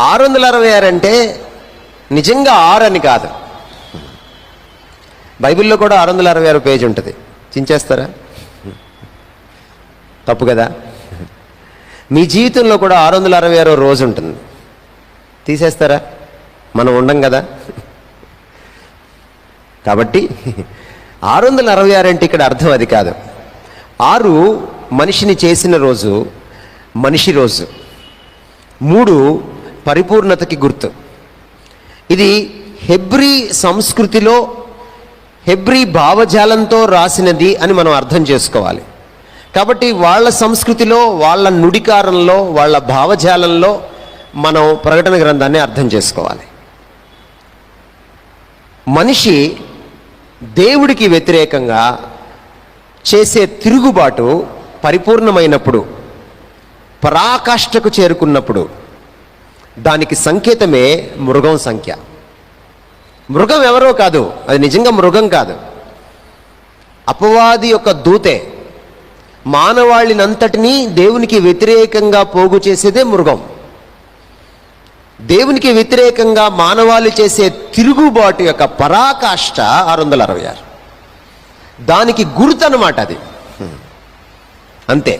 666 అంటే నిజంగా 6 అని కాదు. బైబిల్లో కూడా 666 పేజీ ఉంటుంది. చించేస్తారా? తప్పు కదా. మీ జీవితంలో కూడా 666 రోజు ఉంటుంది. తీసేస్తారా? మనం ఉండం కదా. కాబట్టి 666 అంటే ఇక్కడ అర్థం అది కాదు. 6 మనిషిని చేసిన రోజు, మనిషి రోజు. 3 పరిపూర్ణతకి గుర్తు. ఇది హెబ్రీ సంస్కృతిలో హెబ్రీ భావజాలంతో రాసినది అని మనం అర్థం చేసుకోవాలి. కాబట్టి వాళ్ళ సంస్కృతిలో, వాళ్ళ నుడికారంలో, వాళ్ళ భావజాలంలో మనం ప్రకటన గ్రంథాన్ని అర్థం చేసుకోవాలి. మనిషి దేవుడికి వ్యతిరేకంగా చేసే తిరుగుబాటు పరిపూర్ణమైనప్పుడు, పరాకాష్ఠకు చేరుకున్నప్పుడు దానికి సంకేతమే మృగం సంఖ్య. మృగం ఎవరో కాదు, అది నిజంగా మృగం కాదు, అపవాది యొక్క దూతే. మానవాళినంతటినీ దేవునికి వ్యతిరేకంగా పోగు చేసేదే మృగం. దేవునికి వ్యతిరేకంగా మానవాళి చేసే తిరుగుబాటు యొక్క పరాకాష్ఠ 666. దానికి గుర్తు అన్నమాట అది, అంతే.